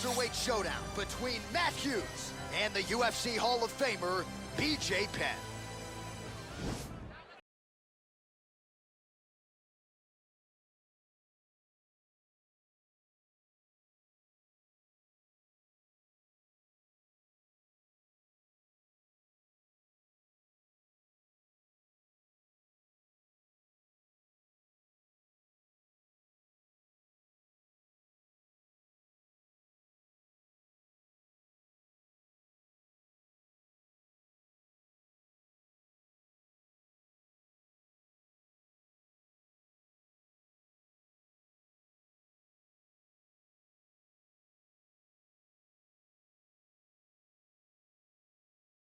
welterweight showdown between Matt Hughes and the UFC Hall of Famer, BJ Penn.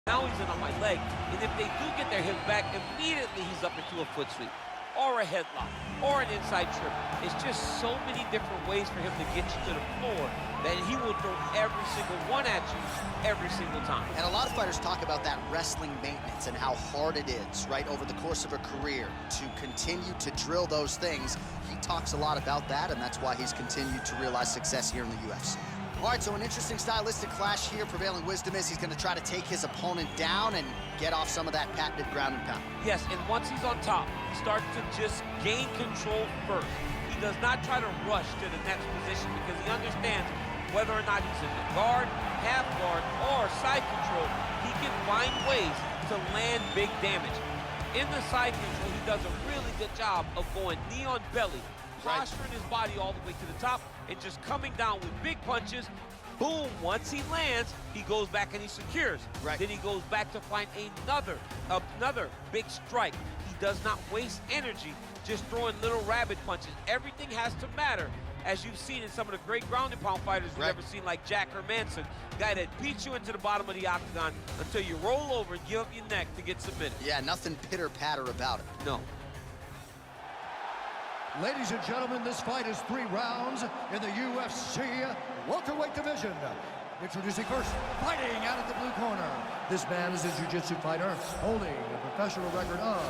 Now he's in on my leg, and if they do get their hips back, immediately he's up into a foot sweep, or a headlock, or an inside trip. It's just so many different ways for him to get you to the floor that he will throw every single one at you every single time. And a lot of fighters talk about that wrestling maintenance and how hard it is, right, over the course of a career to continue to drill those things. He talks a lot about that, and that's why he's continued to realize success here in the UFC. All right, so an interesting stylistic clash here. Prevailing wisdom is he's going to try to take his opponent down and get off some of that patented ground and pound. Yes, and once he's on top, he starts to just gain control first. He does not try to rush to the next position because he understands whether or not he's in the guard, half guard, or side control, he can find ways to land big damage. In the side control, he does a really good job of going knee on belly, posturing his body all the way to the top, and just coming down with big punches. Boom, once he lands, he goes back and he secures. Then he goes back to find another big strike. He does not waste energy just throwing little rabbit punches. Everything has to matter, as you've seen in some of the great ground and pound fighters we've ever seen, like Jack Hermanson, guy that beats you into the bottom of the octagon until you roll over and give up your neck to get submitted. Yeah, nothing pitter-patter about it. No. Ladies and gentlemen, this fight is 3 rounds in the UFC welterweight division. Introducing first, fighting out of the blue corner. This man is a jiu-jitsu fighter holding a professional record of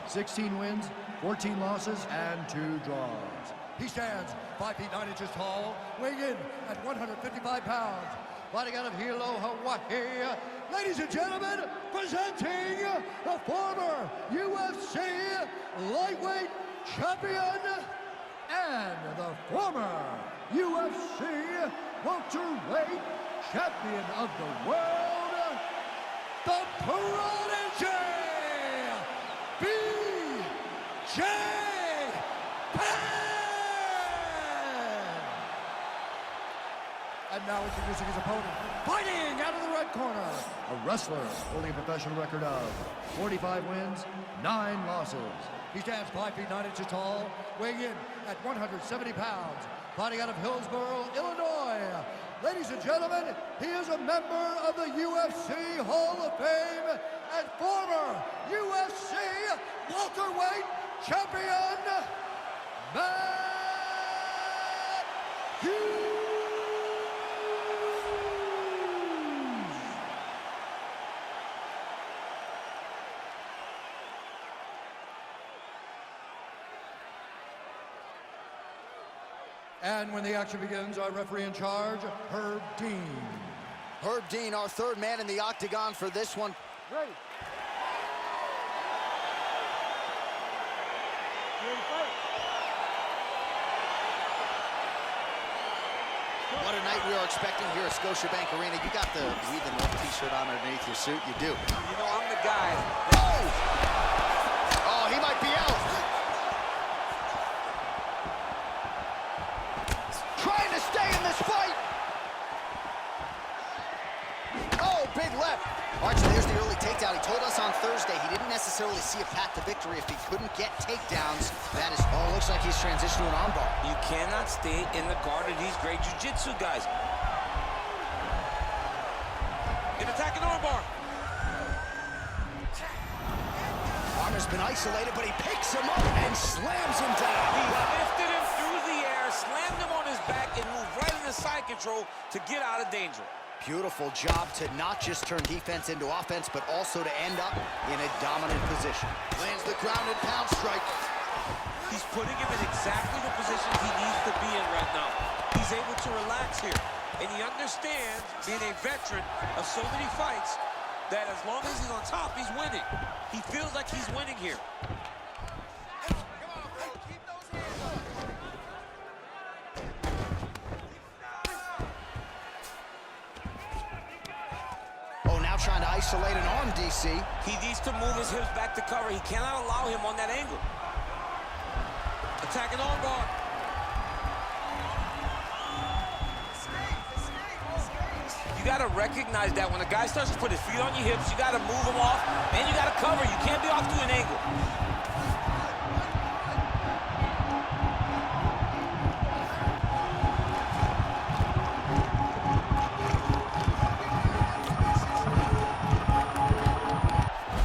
16 wins, 14 losses, and 2 draws. He stands 5 feet 9 inches tall, weighing in at 155 pounds. Fighting out of Hilo, Hawaii. Ladies and gentlemen, presenting the former UFC lightweight champion and the former UFC welterweight champion of the world, the Prodigy, BJ Penn! And now introducing his opponent, fighting out of the red corner, a wrestler holding a professional record of 45 wins, 9 losses. He stands 5 feet 9 inches tall, weighing in at 170 pounds, fighting out of Hillsboro, Illinois. Ladies and gentlemen, he is a member of the UFC Hall of Fame and former UFC welterweight champion, Matt Hughes. And when the action begins, our referee in charge, Herb Dean. Herb Dean, our third man in the octagon for this one. Ready. What a night we are expecting here at Scotiabank Arena. You got the We the North t-shirt on underneath your suit. You do. You know, I'm the guy. Oh, he might be out. Trying to stay in this fight. Oh, big left. All right, so there's the early takedown. He told us on Thursday he didn't necessarily see a path to victory if he couldn't get takedowns. That is, oh, looks like he's transitioned to an armbar. You cannot stay in the guard of these great jiu-jitsu guys. An attacking armbar. Armor's been isolated, but he picks him up and slams him down. He lifted him through the air, slammed him on his back, and moved right into side control to get out of danger. Beautiful job to not just turn defense into offense, but also to end up in a dominant position. Lands the ground and pound strike. He's putting him in exactly the position he needs to be in right now. He's able to relax here. And he understands, being a veteran of so many fights, that as long as he's on top, he's winning. He feels like he's winning here. Oh, now trying to isolate an arm, DC. He needs to move his hips back to cover. He cannot allow him on that angle. Attacking arm bar. You got to recognize that when a guy starts to put his feet on your hips, you got to move him off, and you got to cover. You can't be off to an angle.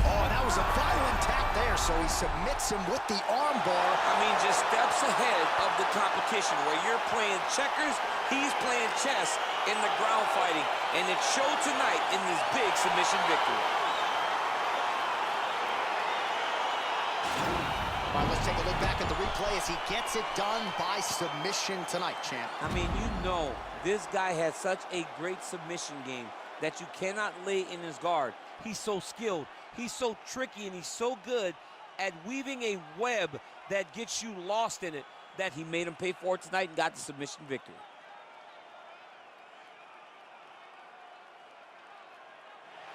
Oh, that was a violent tap there, so he submits him with the arm bar. I mean, just steps ahead of the competition. Where you're playing checkers, he's playing chess in the ground fighting, and it showed tonight in this big submission victory. All right, let's take a look back at the replay as he gets it done by submission tonight, champ. I mean, you know, this guy has such a great submission game that you cannot lay in his guard. He's so skilled, he's so tricky, and he's so good at weaving a web that gets you lost in it that he made him pay for it tonight and got the submission victory.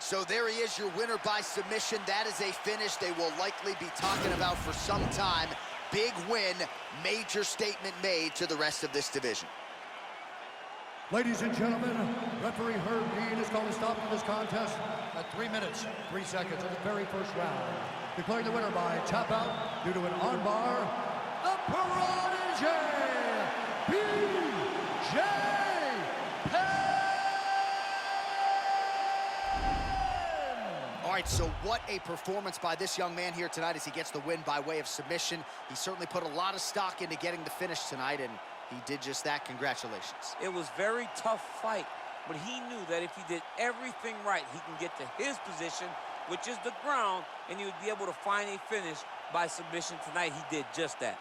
So there he is, your winner by submission. That is a finish they will likely be talking about for some time. Big win, major statement made to the rest of this division. Ladies and gentlemen, referee Herb Dean has called a stop to this contest at 3 minutes, 3 seconds of the very first round. Declaring the winner by tap out due to an armbar, the Prodigy, B.J. Penn! All right, so what a performance by this young man here tonight as he gets the win by way of submission. He certainly put a lot of stock into getting the finish tonight, and he did just that. Congratulations. It was a very tough fight, but he knew that if he did everything right, he can get to his position, which is the ground, and he would be able to find a finish by submission tonight. He did just that.